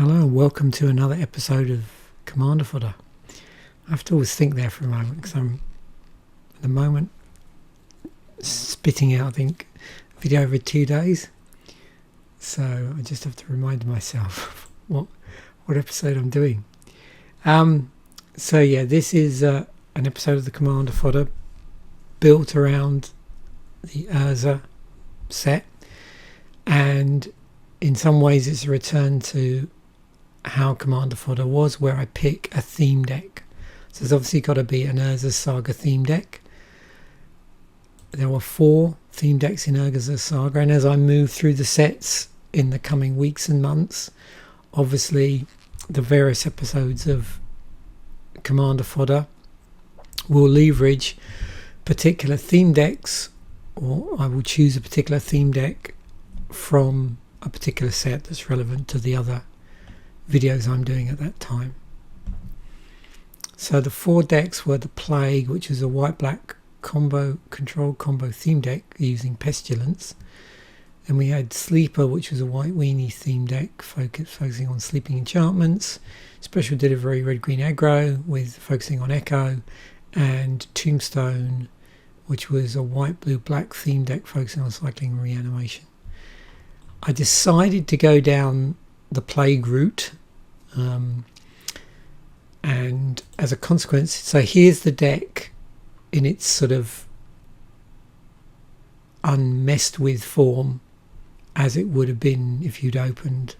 Hello and welcome to another episode of Commander Fodder. I have to always think there for a moment because I'm at the moment spitting out, I think, a video every 2 days. So I just have to remind myself what episode I'm doing. So yeah, this is an episode of the Commander Fodder built around the Urza set, and in some ways it's a return to how Commander Fodder was, where I pick a theme deck. So there's obviously got to be an Urza Saga theme deck. There were 4 theme decks in Urza Saga, and as I move through the sets in the coming weeks and months, obviously the various episodes of Commander Fodder will leverage particular theme decks, or I will choose a particular theme deck from a particular set that's relevant to the other videos I'm doing at that time. So the 4 decks were the Plague, which is a white-black control combo theme deck using Pestilence. Then we had Sleeper, which was a white weenie theme deck focusing on sleeping enchantments. Special Delivery red-green aggro with focusing on Echo, and Tombstone, which was a white-blue-black theme deck focusing on cycling and reanimation. I decided to go down the Plague route, and as a consequence, so here's the deck in its sort of unmessed with form as it would have been if you'd opened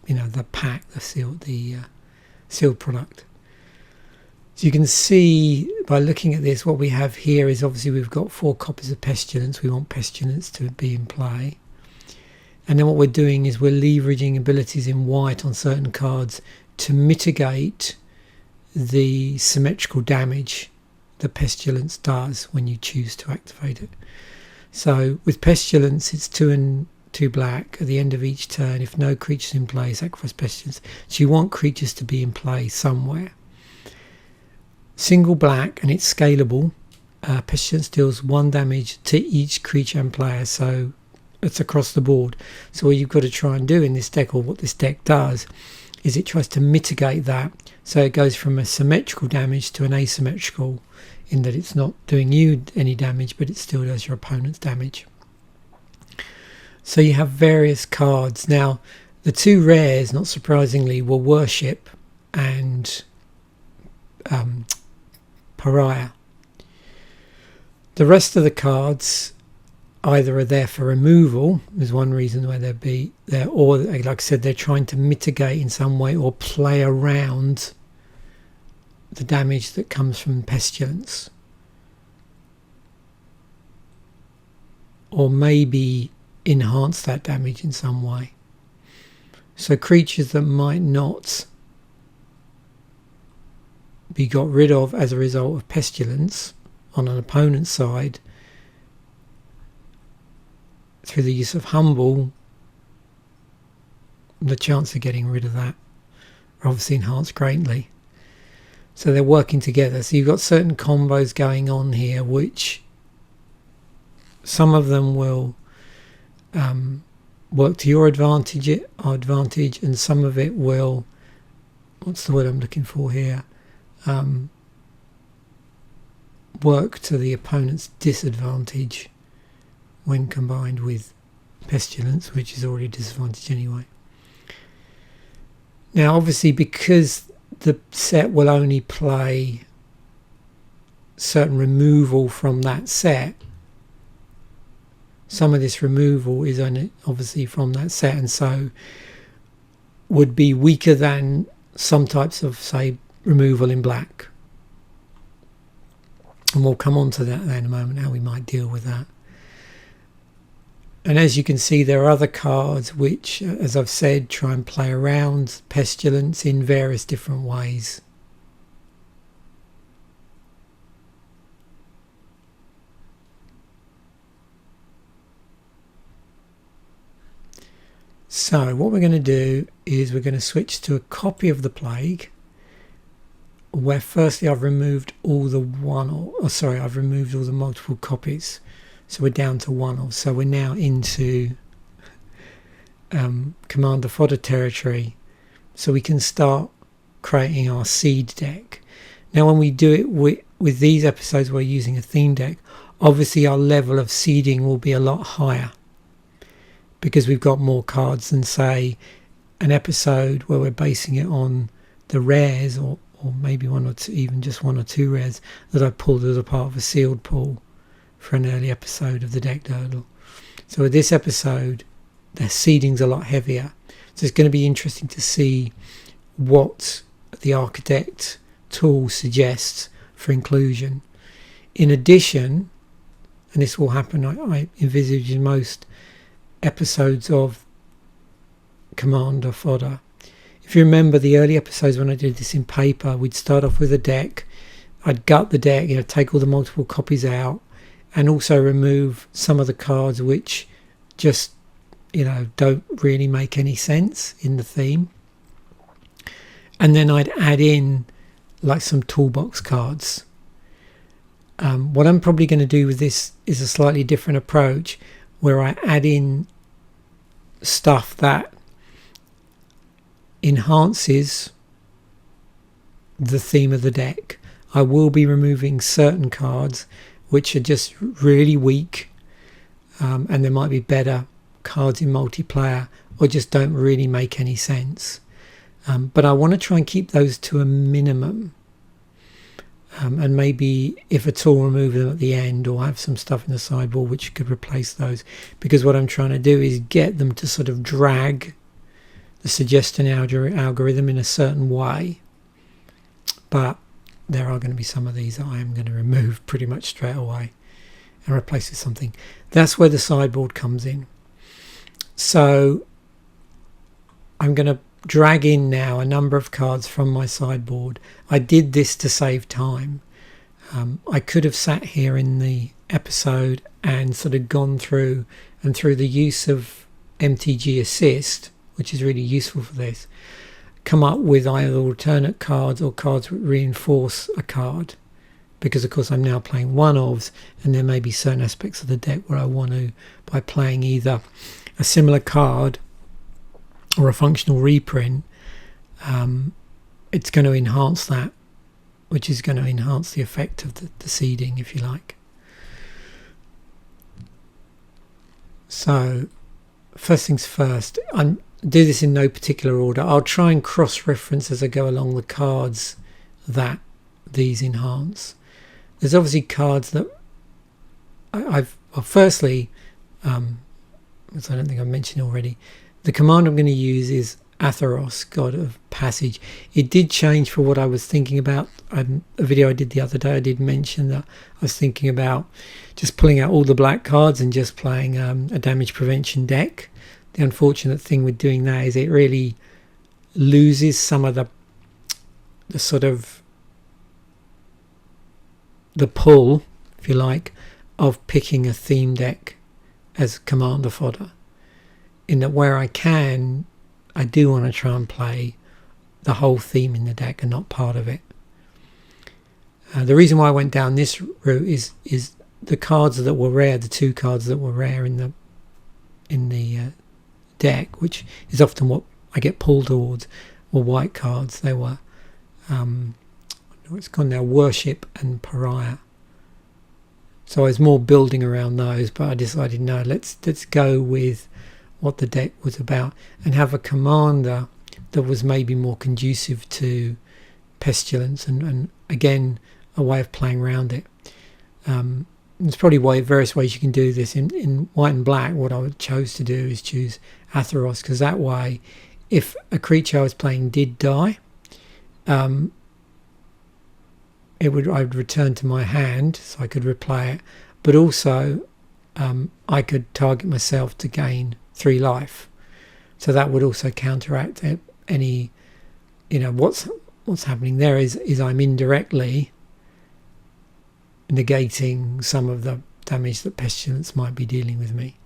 the pack, the sealed product. So you can see by looking at this, what we have here is obviously we've got 4 copies of Pestilence. We want Pestilence to be in play. And then what we're doing is we're leveraging abilities in white on certain cards to mitigate the symmetrical damage that Pestilence does when you choose to activate it. So with Pestilence, it's 2 and 2 black. At the end of each turn, if no creatures in play, sacrifice Pestilence. So you want creatures to be in play somewhere. Single black, and it's scalable. Pestilence deals 1 damage to each creature and player, so it's across the board. So what you've got to try and do in this deck, or what this deck does, is it tries to mitigate that. So it goes from a symmetrical damage to an asymmetrical, in that it's not doing you any damage, but it still does your opponent's damage. So you have various cards. Now, the 2 rares, not surprisingly, were Worship and Pariah. The rest of the cards either are there for removal, there's one reason why they'd be there, or like I said, they're trying to mitigate in some way or play around the damage that comes from Pestilence, or maybe enhance that damage in some way. So creatures that might not be got rid of as a result of Pestilence on an opponent's side, through the use of Humble, the chance of getting rid of that are obviously enhanced greatly. So they're working together. So you've got certain combos going on here, which some of them will work to your advantage, and some of it will, what's the word I'm looking for here, work to the opponent's disadvantage when combined with Pestilence, which is already a disadvantage anyway. Now obviously, because the set will only play certain removal from that set, some of this removal is only obviously from that set, and so would be weaker than some types of, say, removal in black. And we'll come on to that in a moment, how we might deal with that. And as you can see, there are other cards which, as I've said, try and play around Pestilence in various different ways. So what we're going to do is we're going to switch to a copy of the Plague, where firstly I've removed all the I've removed all the multiple copies. So we're down to 1 of. So we're now into Commander Fodder territory, so we can start creating our seed deck. Now when we do it with these episodes, we're using a theme deck. Obviously our level of seeding will be a lot higher because we've got more cards than, say, an episode where we're basing it on the rares, or maybe one or two, even just one or two rares that I pulled as a part of a sealed pool for an early episode of the deck Durdle. So with this episode, the seeding's a lot heavier. So it's going to be interesting to see what the Architect tool suggests for inclusion. In addition, and this will happen, I envisage, in most episodes of Commander Fodder. If you remember the early episodes when I did this in paper, we'd start off with a deck. I'd gut the deck, take all the multiple copies out, and also remove some of the cards which just, don't really make any sense in the theme. And then I'd add in like some toolbox cards. What I'm probably going to do with this is a slightly different approach, where I add in stuff that enhances the theme of the deck. I will be removing certain cards which are just really weak, and there might be better cards in multiplayer or just don't really make any sense. But I want to try and keep those to a minimum, and maybe if at all remove them at the end, or have some stuff in the sideboard which could replace those, because what I'm trying to do is get them to sort of drag the suggestion algorithm in a certain way. But there are going to be some of these that I am going to remove pretty much straight away and replace with something. That's where the sideboard comes in. So I'm going to drag in now a number of cards from my sideboard. I did this to save time. I could have sat here in the episode and sort of gone through, and through the use of MTG Assist, which is really useful for this, come up with either alternate cards or cards that reinforce a card, because of course I'm now playing one-ofs, and there may be certain aspects of the deck where I want to, by playing either a similar card or a functional reprint, it's going to enhance that, which is going to enhance the effect of the seeding, if you like. So first things first, I do this in no particular order. I'll try and cross-reference as I go along the cards that these enhance. There's obviously cards that firstly, as I don't think I've mentioned already, the command I'm going to use is Athreos, God of Passage. It did change for what I was thinking about. A video I did the other day, I did mention that I was thinking about just pulling out all the black cards and just playing a damage prevention deck. The unfortunate thing with doing that is it really loses some of the sort of the pull, if you like, of picking a theme deck as commander fodder. In that where I can, I do want to try and play the whole theme in the deck and not part of it. The reason why I went down this route is the cards that were rare, the two cards that were rare in the deck, which is often what I get pulled towards, were white cards. They were it's gone now, Worship and Pariah. So I was more building around those, but I decided no, let's go with what the deck was about and have a commander that was maybe more conducive to Pestilence and again a way of playing around it. There's probably various ways you can do this. In white and black, what I would chose to do is choose Athreos, because that way if a creature I was playing did die, I would return to my hand so I could replay it, but also I could target myself to gain 3 life, so that would also counteract any, what's happening there is I'm indirectly negating some of the damage that Pestilence might be dealing with me.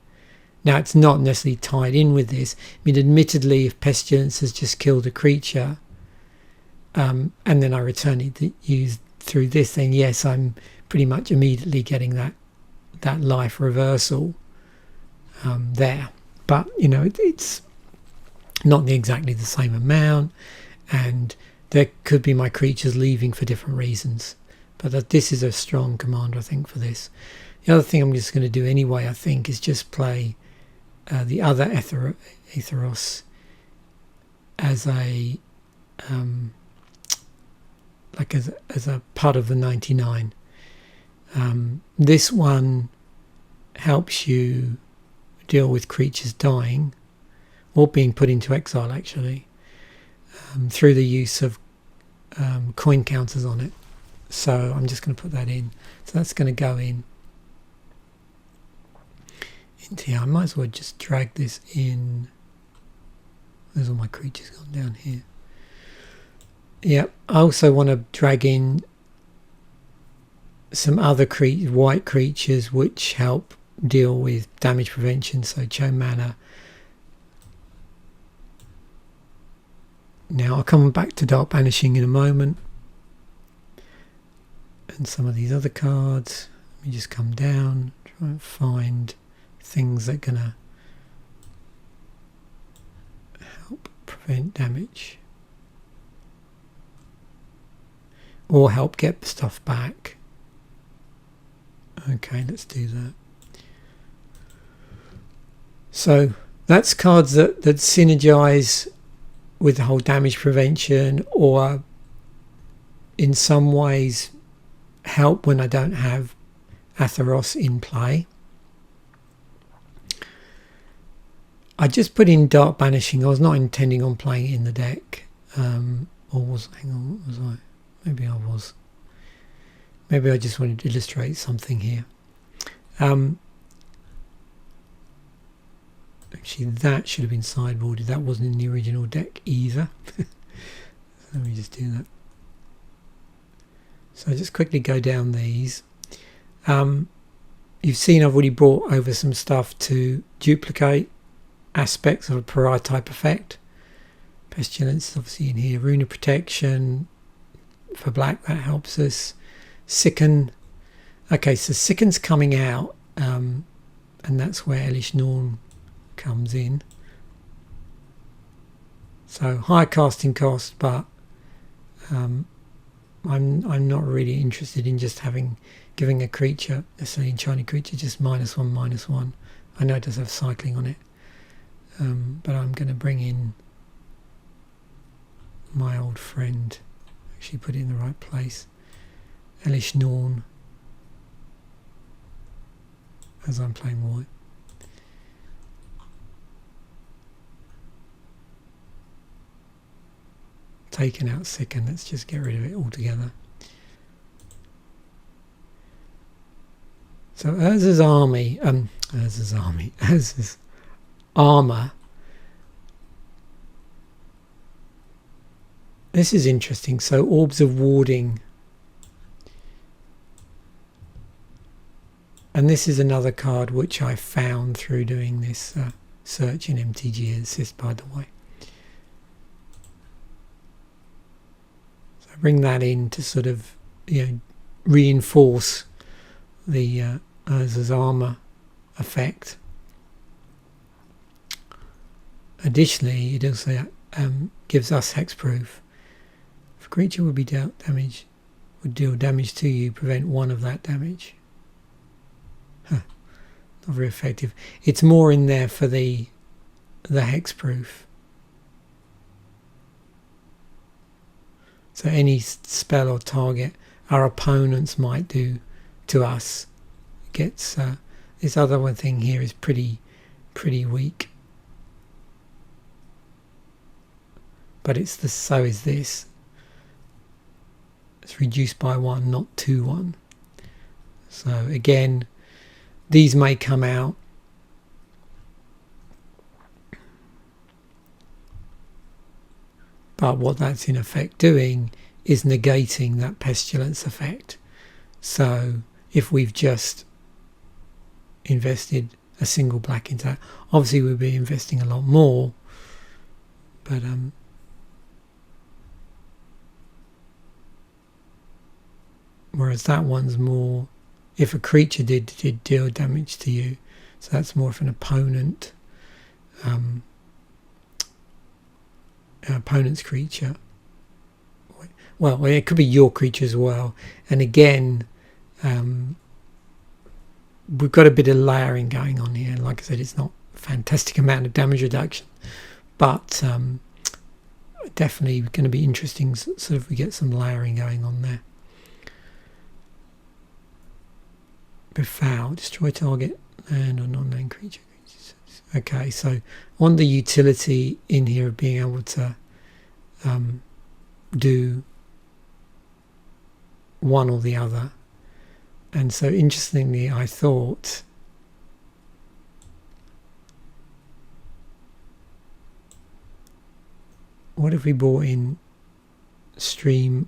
Now it's not necessarily tied in with this. I mean, admittedly, if Pestilence has just killed a creature and then I return it to use through this, then yes, I'm pretty much immediately getting that life reversal there. But it's not exactly the same amount, and there could be my creatures leaving for different reasons. But this is a strong commander, I think, for this. The other thing I'm just going to do anyway, I think, is just play the other Athreos as a as a part of the 99. This one helps you deal with creatures dying or being put into exile, actually, through the use of coin counters on it. So I'm just going to put that in. So that's going to go in into here. I might as well just drag this in. There's all my creatures gone down here. Yeah, I also want to drag in some other white creatures which help deal with damage prevention. So Cho-Manno. Now I'll come back to Dark Banishing in a moment. And some of these other cards. Let me just come down, try and find things that are going to help prevent damage. Or help get stuff back. Okay, let's do that. So that's cards that synergize with the whole damage prevention, or in some ways help when I don't have Athreos in play. I just put in Dark Banishing. I was not intending on playing it in the deck. Or was, hang on, what was I? Maybe I was. Maybe I just wanted to illustrate something here. Actually, that should have been sideboarded. That wasn't in the original deck either. Let me just do that. So just quickly go down these. You've seen I've already brought over some stuff to duplicate aspects of a pariah type effect. Pestilence is obviously in here. Rune of Protection for black, that helps us. Sicken. Okay, so Sicken's coming out, and that's where Elesh Norn comes in. So high casting cost, but I'm not really interested in just giving a creature, let's say enchanted creature, just -1/-1. I know it does have cycling on it, but I'm going to bring in my old friend. Actually put it in the right place. Elesh Norn, as I'm playing white. Taken out Sicken, let's just get rid of it altogether. So Urza's armour. This is interesting. So Orbs of Warding. And this is another card which I found through doing this search in MTG Assist, by the way. So I bring that in to sort of, reinforce the Urza's armour effect. Additionally, it also gives us hexproof. If a creature would deal damage to you, prevent one of that damage. Not very effective. It's more in there for the hexproof. So any spell or target our opponents might do to us gets this other one thing here is pretty weak. But so is this. It's reduced by 1, not 2/1. So again, these may come out. But what that's in effect doing is negating that pestilence effect. So if we've just invested a single black into that, obviously we'll be investing a lot more. But whereas that one's more if a creature did deal damage to you, so that's more of an opponent opponent's creature. Well, it could be your creature as well. And again, we've got a bit of layering going on here. Like I said, it's not a fantastic amount of damage reduction, but definitely going to be interesting sort of if we get some layering going on there. Befoul, destroy target land or non-land creature. Okay, so on the utility in here of being able to do one or the other. And so interestingly, I thought what if we brought in Stream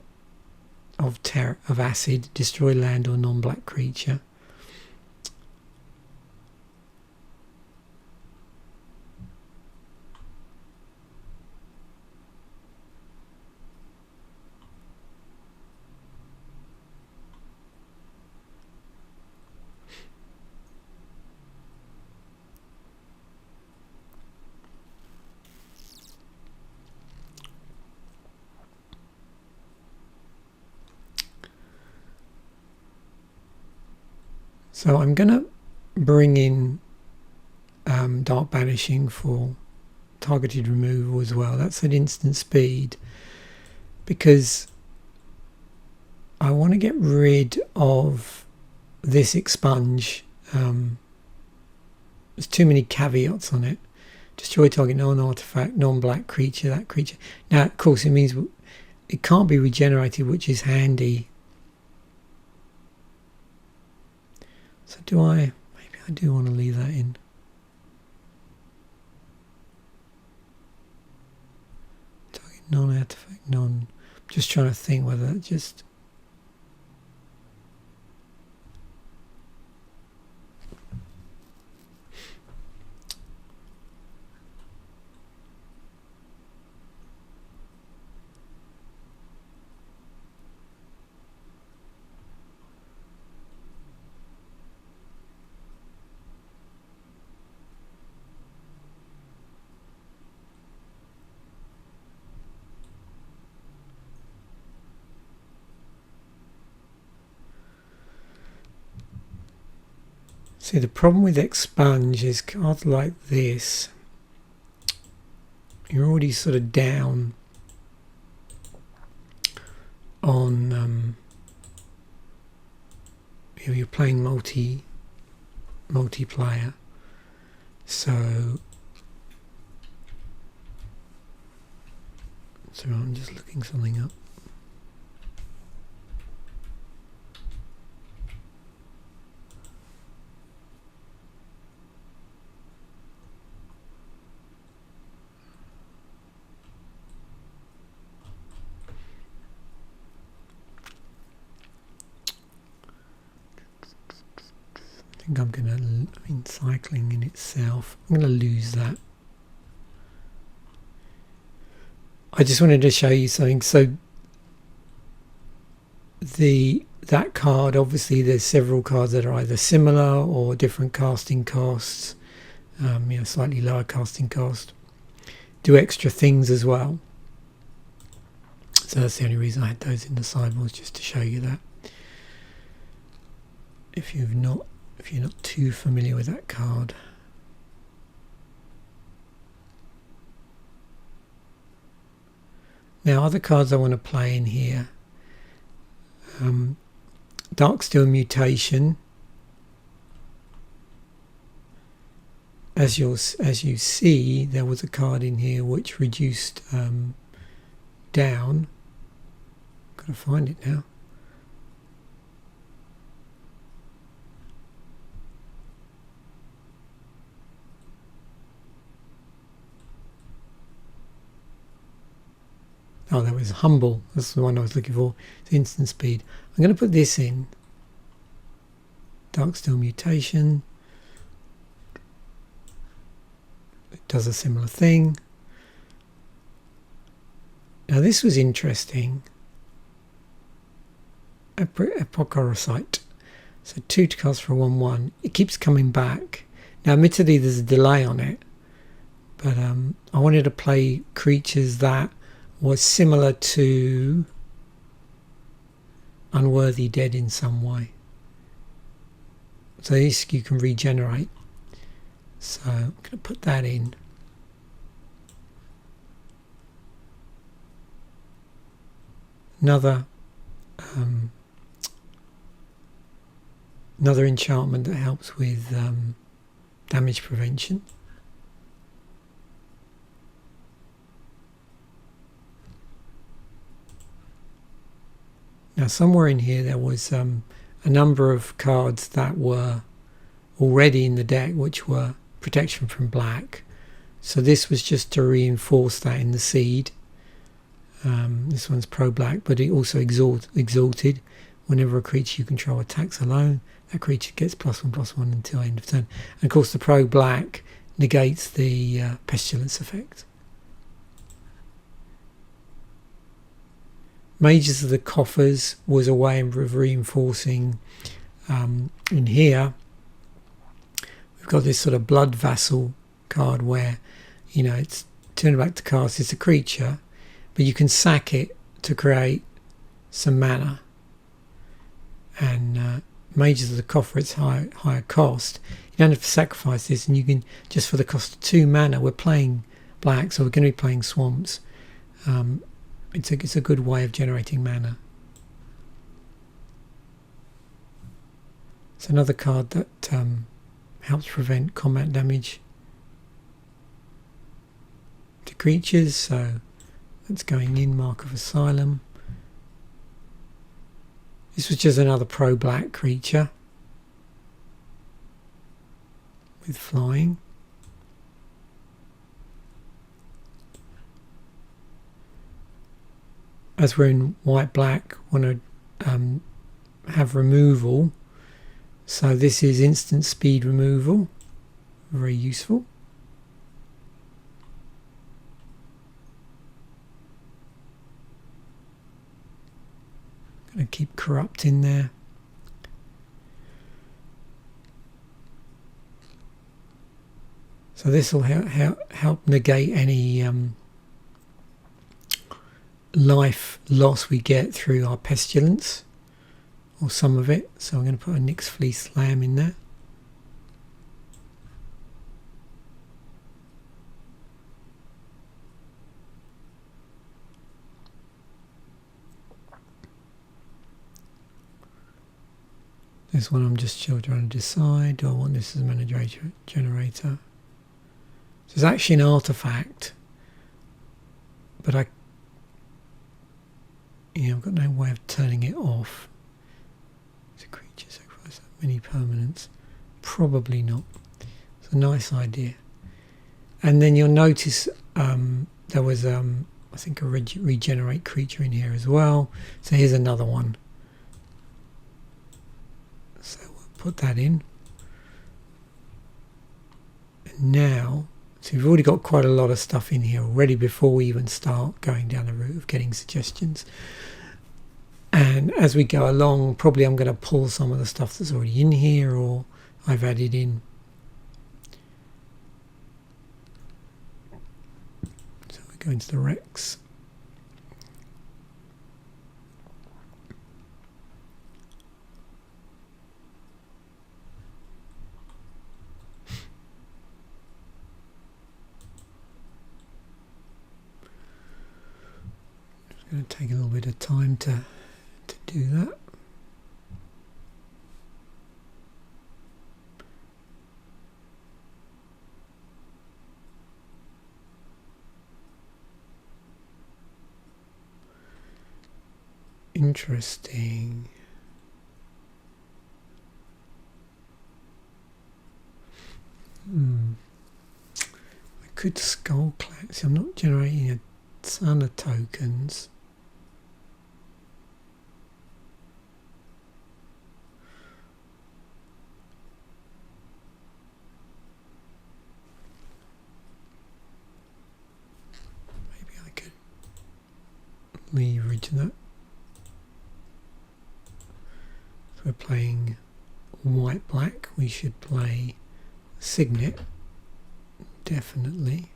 of Acid, destroy land or non-black creature. So I'm going to bring in Dark Banishing for targeted removal as well. That's at instant speed because I want to get rid of this expunge. There's too many caveats on it. Destroy target non-artifact, non-black creature, that creature. Now, of course, it means it can't be regenerated, which is handy. So maybe I do want to leave that in. Target non-artifact, just trying to think whether that just... See, the problem with expunge is cards like this, you're already sort of down on you're playing multiplayer, so I'm just looking something up. Cycling in itself, I'm going to lose that. I just wanted to show you something. So that card, obviously there's several cards that are either similar or different casting costs, slightly lower casting cost, do extra things as well. So that's the only reason I had those in the sideboards, just to show you that. If you're not too familiar with that card. Now, other cards I want to play in here. Darksteel Mutation. As you see, there was a card in here which reduced down. Got to find it now. Oh, that was Humble. That's the one I was looking for. It's instant speed. I'm going to put this in. Darksteel Mutation. It does a similar thing. Now this was interesting. Apocorosite. So 2 to cast for a 1/1. It keeps coming back. Now admittedly there's a delay on it, but I wanted to play creatures that were similar to Unworthy Dead in some way. So this you can regenerate. So I'm going to put that in. Another enchantment that helps with damage prevention. Now somewhere in here there was a number of cards that were already in the deck which were protection from black. So this was just to reinforce that in the seed. This one's pro-black, but it also exalted. Whenever a creature you control attacks alone, that creature gets +1/+1 until end of turn. And of course the pro-black negates the pestilence effect. Mages of the Coffers was a way of reinforcing. In here we've got this sort of Blood Vassal card where, you know, it's turn back to cast. It's a creature, but you can sack it to create some mana. And Mages of the Coffer, it's higher cost. You don't have to sacrifice this, and you can, just for the cost of 2 mana, we're playing black, so we're going to be playing swamps. It's a good way of generating mana. It's another card that helps prevent combat damage to creatures, so that's going in. Mark of Asylum. This was just another pro-black creature with flying. As we're in white-black, want to have removal. So this is instant speed removal. Very useful. Going to keep Corrupt in there. So this will help negate any life loss we get through our pestilence, or some of it. So I'm going to put a Nyx-Fleece Ram in there. This one I'm just trying to decide, do I want this as a mana generator? So it's actually an artifact, but I've got no way of turning it off. It's a creature sacrifice, many permanents. Probably not. It's a nice idea. And then you'll notice there was I think a regenerate creature in here as well. So here's another one. So we'll put that in. And now, so we've already got quite a lot of stuff in here already before we even start going down the route of getting suggestions. And as we go along, probably I'm going to pull some of the stuff that's already in here or I've added in. So we go into the Rex. It's going to take a little bit of time to do that. Interesting. I could skull clack. See, I'm not generating a ton of tokens. Leverage that. So we're playing white-black. We should play Signet, definitely.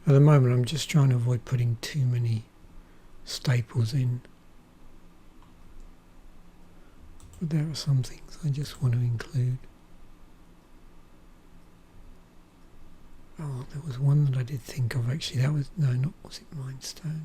At the moment I'm just trying to avoid putting too many staples in. But there are some things I just want to include. Oh, there was one that I did think of actually. That was, no, not, was it Mindstone?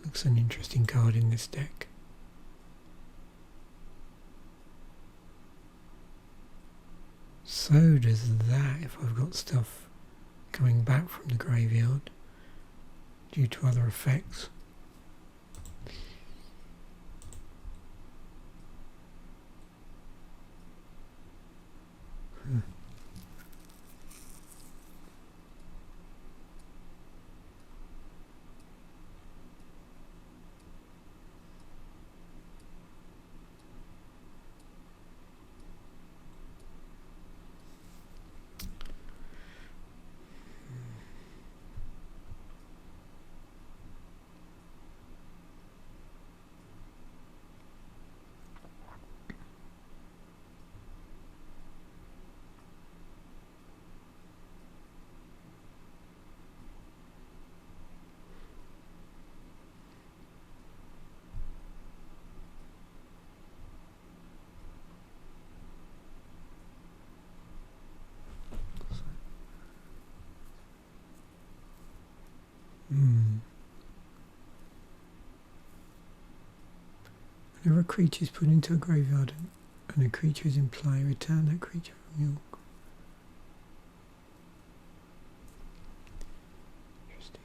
Looks an interesting card in this deck. So does that if I've got stuff coming back from the graveyard due to other effects. Whenever a creature is put into a graveyard and a creature is in play, return that creature from your... Interesting.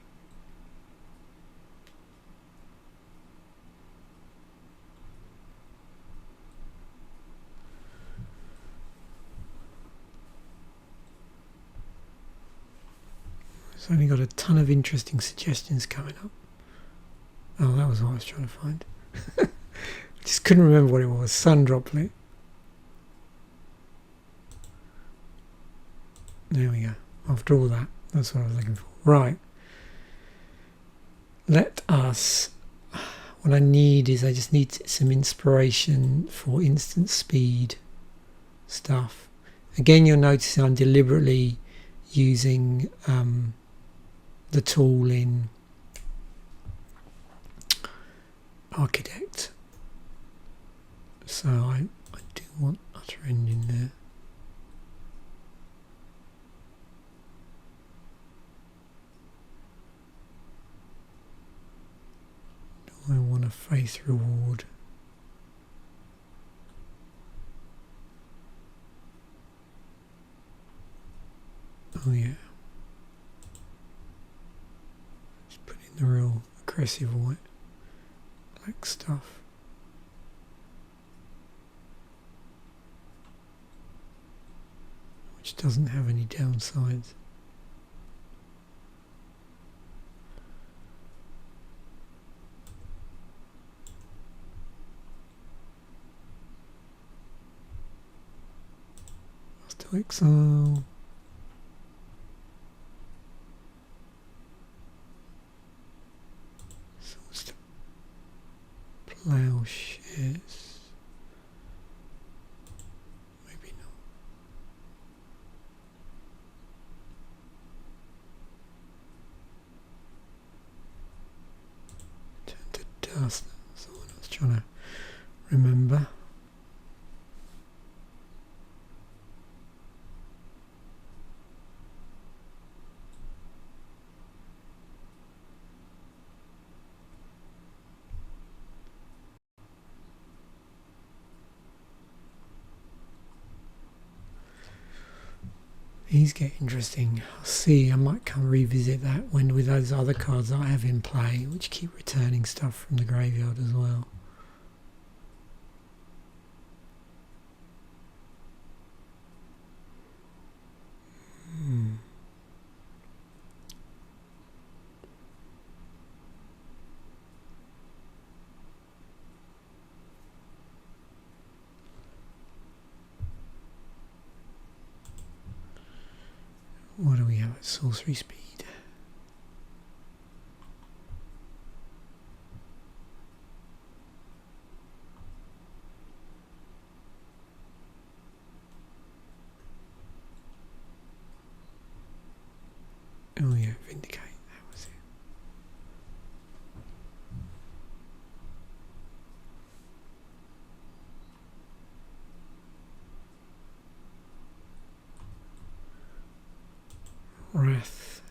It's only got a ton of interesting suggestions coming up. Oh, that was what I was trying to find. Just couldn't remember what it was. Sun Droplet. There we go. After all that, that's what I was looking for. Right. Let us... What I need is I just need some inspiration for instant speed stuff. Again, you'll notice I'm deliberately using the tool in Architect. So I do want Utter End in there. Do I want a Faith Reward? Oh yeah. Just put in the real aggressive white black stuff. Which doesn't have any downsides. Still exile. Swords to Plowshares. Dust. That's the one I was trying to remember. These get interesting. I'll see, I might come revisit that when with those other cards that I have in play, which keep returning stuff from the graveyard as well. Right, sorcery speed. Oh yeah, Vindicate, that was it. Wrath.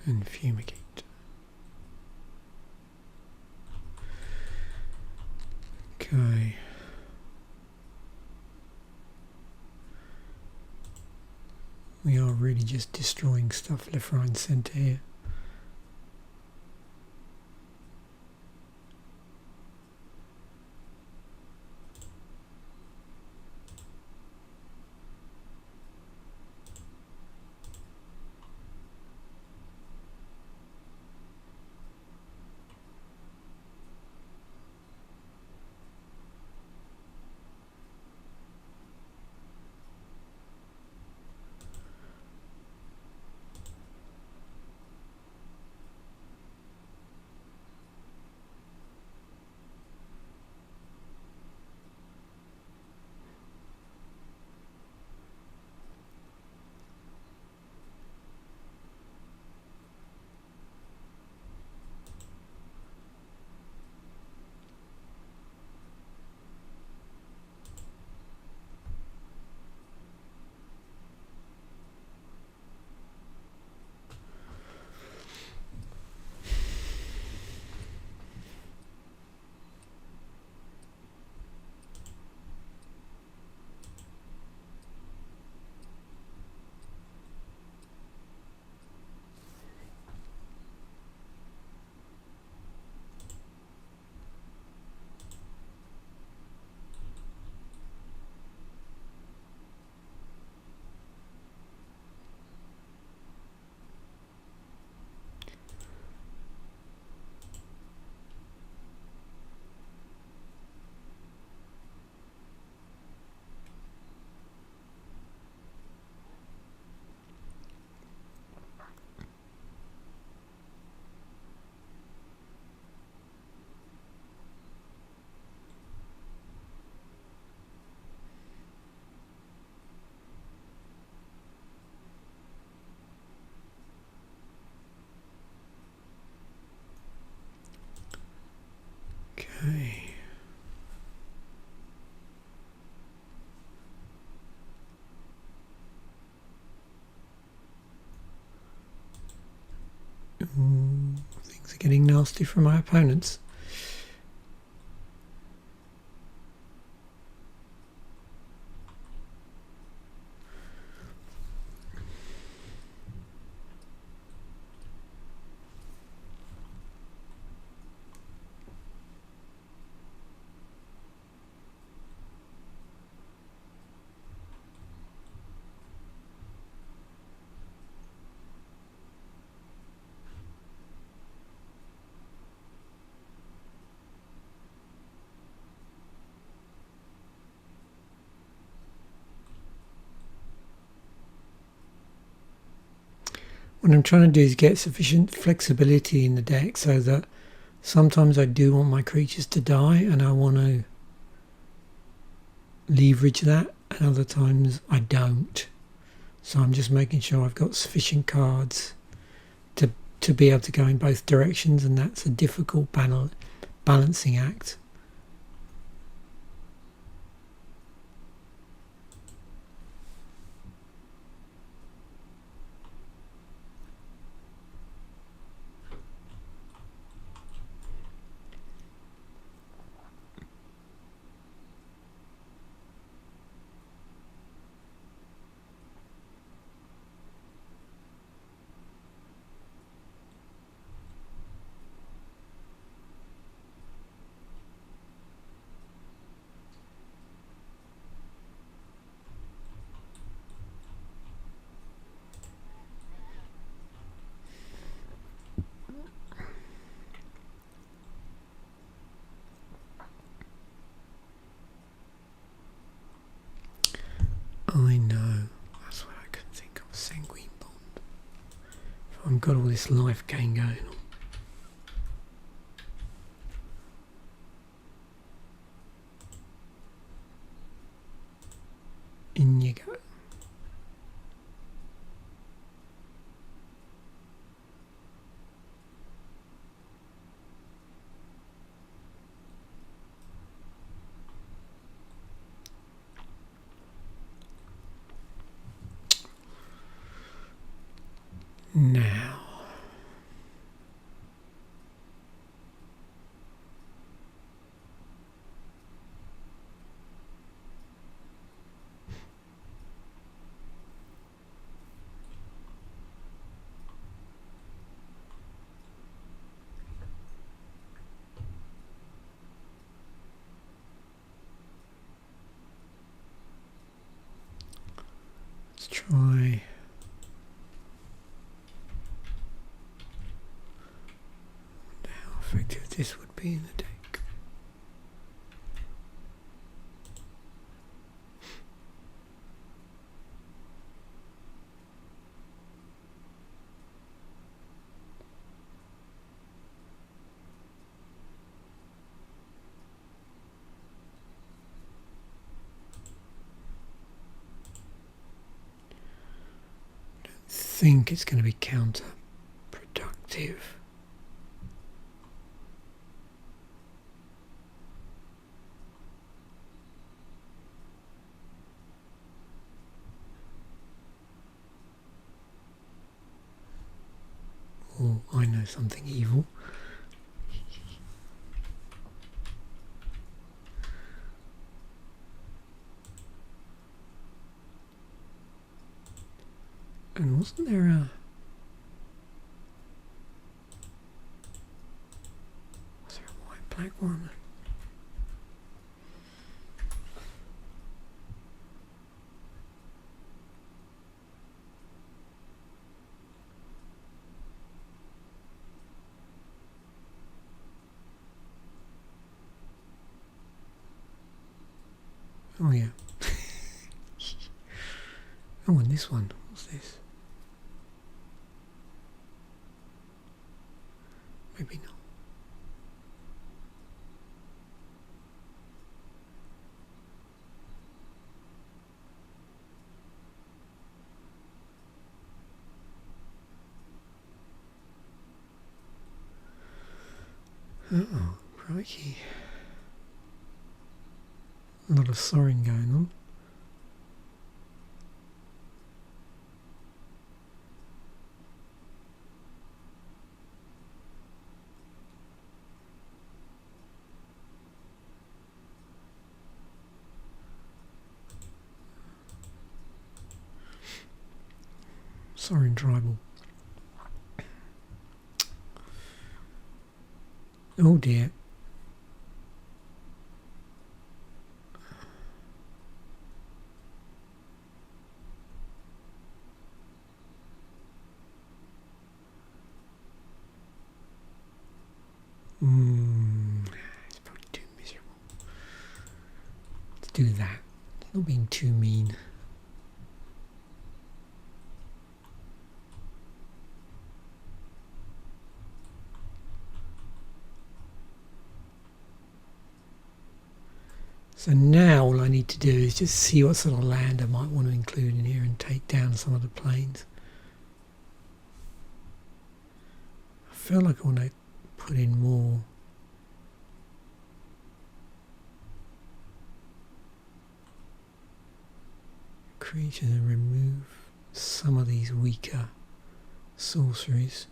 And Fumigate. Okay. We are really just destroying stuff left, right and centre here. Okay. Ooh, things are getting nasty for my opponents. What I'm trying to do is get sufficient flexibility in the deck so that sometimes I do want my creatures to die and I want to leverage that, and other times I don't. So I'm just making sure I've got sufficient cards to be able to go in both directions, and that's a difficult balancing act. I've got all this life gain going on. In you go. Now, let's try. Effective this would be in the deck. I don't think it's going to be counterproductive. Oh, I know something evil. And wasn't there a... was there a white-black one? Oh yeah. Oh, and this one. What's this? Maybe not. Uh-oh, crikey. A lot of soaring going on. Soaring tribal. Oh dear. It's probably too miserable. Let's do that. It's not being too mean. So now all I need to do is just see what sort of land I might want to include in here and take down some of the planes. I feel like I want to put in more creatures and remove some of these weaker sorceries.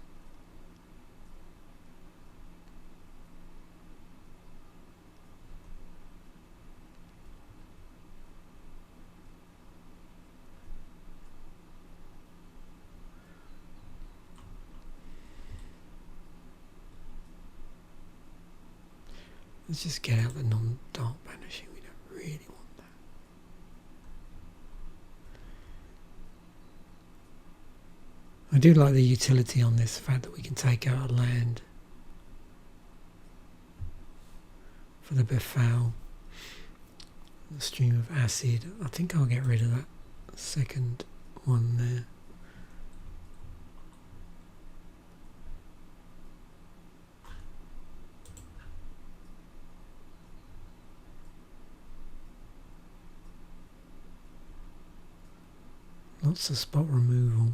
Let's just get out the non-dark banishing. We don't really want that. I do like the utility on this, the fact that we can take out a land for the Befoul, the stream of acid. I think I'll get rid of that second one there. Lots of spot removal.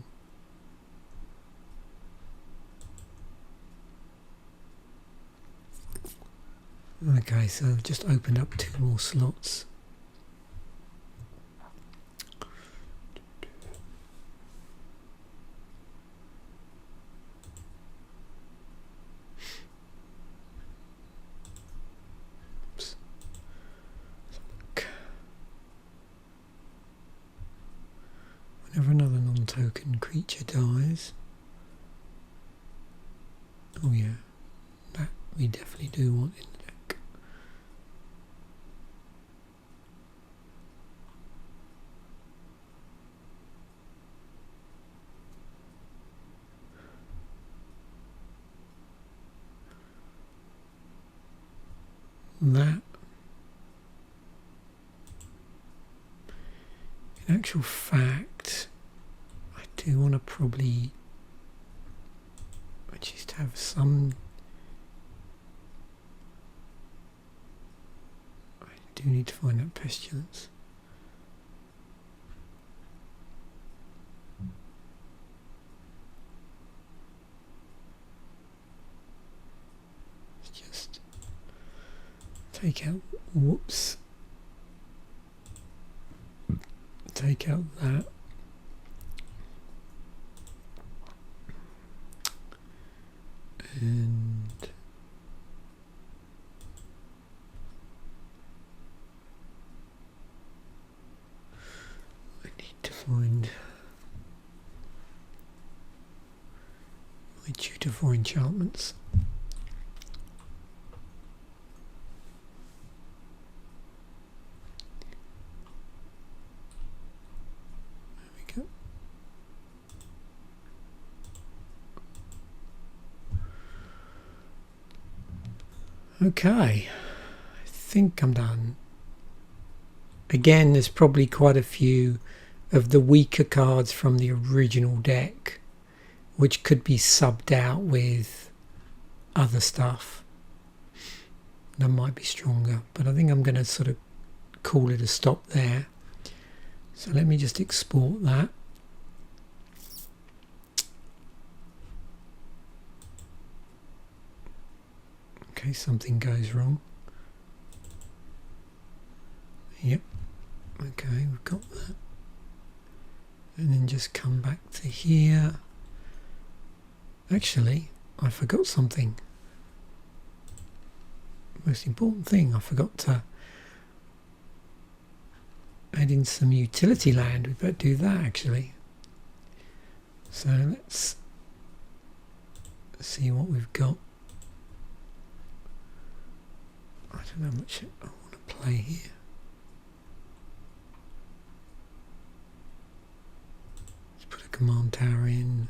Okay, so I've just opened up 2 more slots. Oops. Whenever another non-token creature dies, oh yeah, that we definitely do want in the deck. That, in actual fact, I do want to probably just have some. I do need to find that pestilence. Let's just take out, whoops, take out that. And I need to find my tutor for enchantments. Okay, I think I'm done. Again, there's probably quite a few of the weaker cards from the original deck which could be subbed out with other stuff that might be stronger, but I think I'm going to sort of call it a stop there. So let me just export that. Okay, something goes wrong. Yep. Okay, we've got that. And then just come back to here. Actually, I forgot something. Most important thing, I forgot to add in some utility land. We better do that actually. So let's see what we've got. I don't know how much I want to play here. Let's put a command tower in.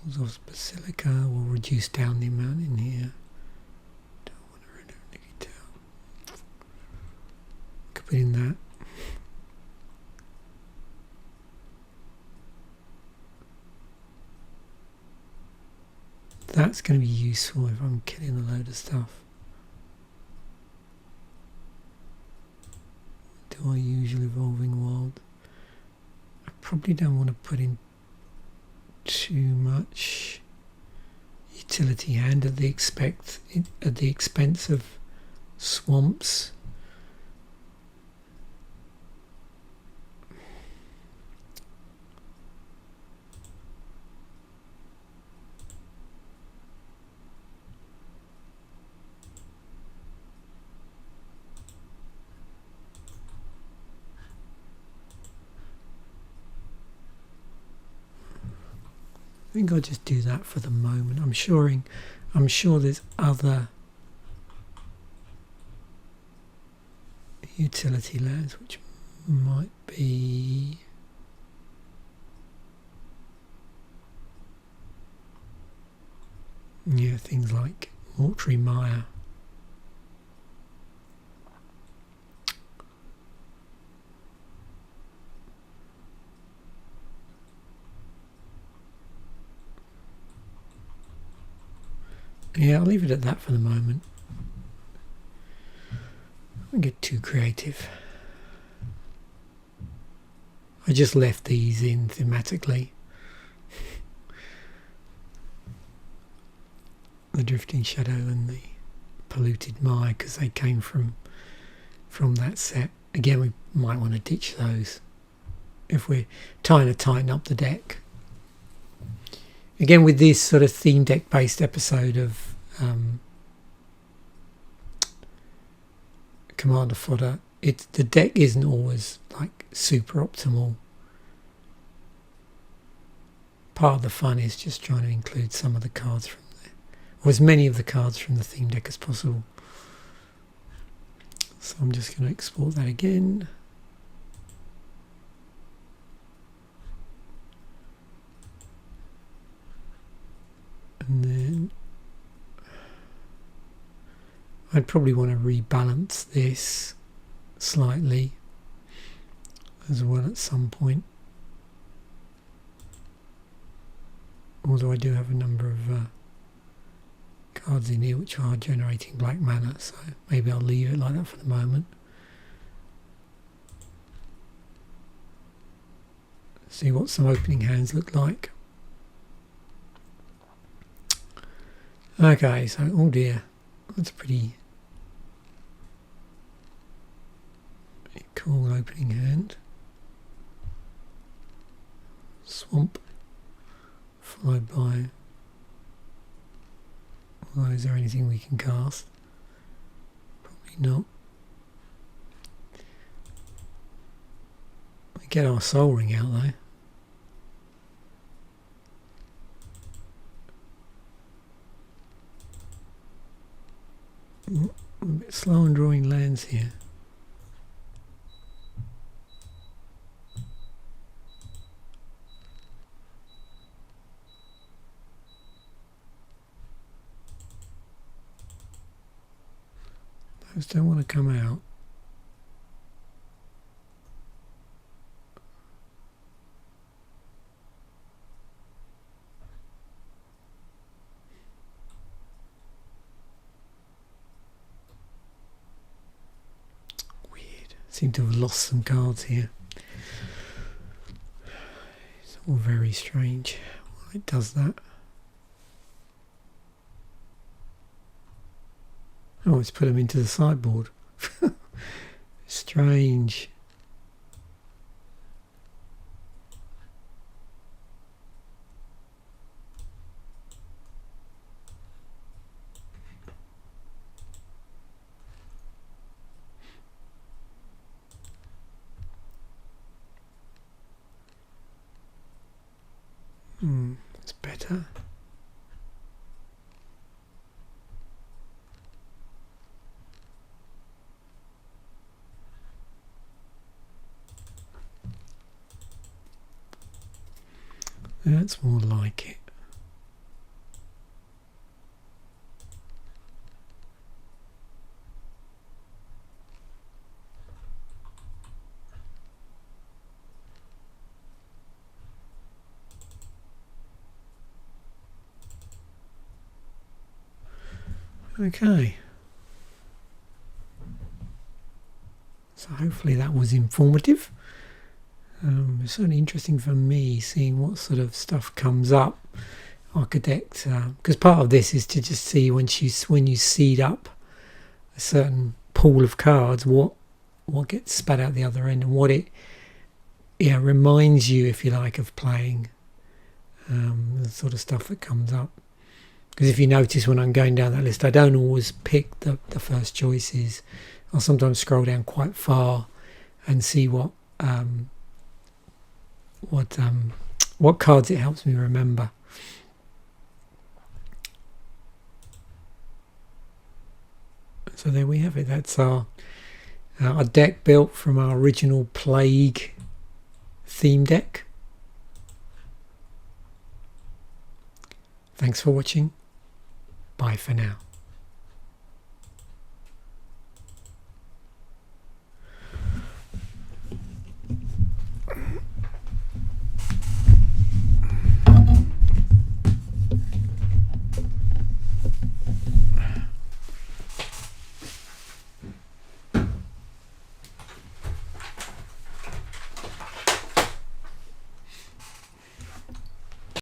Orzhov's Basilica will reduce down the amount in here. Don't want to render Nyx-Fleece. Could put in that. That's going to be useful if I'm killing a load of stuff. Do I use Evolving Wild? I probably don't want to put in too much utility hand at the expense of swamps. I think I'll just do that for the moment. I'm sure there's other utility lands which might be things like Mortuary Mire. Yeah, I'll leave it at that for the moment. get too creative. I just left these in thematically. The Drifting Shadow and the Polluted Mire, because they came from that set. Again, we might want to ditch those if we're trying to tighten up the deck. Again, with this sort of theme deck based episode of Commander Fodder, the deck isn't always like super optimal. Part of the fun is just trying to include some of the cards from there, or as many of the cards from the theme deck as possible. So I'm just going to export that again. And then I'd probably want to rebalance this slightly as well at some point. Although I do have a number of cards in here which are generating black mana, so maybe I'll leave it like that for the moment. See what some opening hands look like. Okay, so oh dear, that's a pretty cool opening hand. Swamp, followed by, well, is there anything we can cast? Probably not. We get our Soul Ring out though. I'm a bit slow on drawing lands here. Those don't want to come out. Seem to have lost some cards here. It's all very strange why it does that. Oh, it's put them into the sideboard. Strange. That's better. That's more like it. Okay, so hopefully that was informative. It's certainly interesting for me seeing what sort of stuff comes up. Architect, because part of this is to just see when you seed up a certain pool of cards, what gets spat out the other end, and what it reminds you, if you like, of playing, the sort of stuff that comes up. Because if you notice when I'm going down that list, I don't always pick the first choices. I'll sometimes scroll down quite far and see what cards it helps me remember. So there we have it. That's our deck built from our original Plague theme deck. Thanks for watching. Bye for now.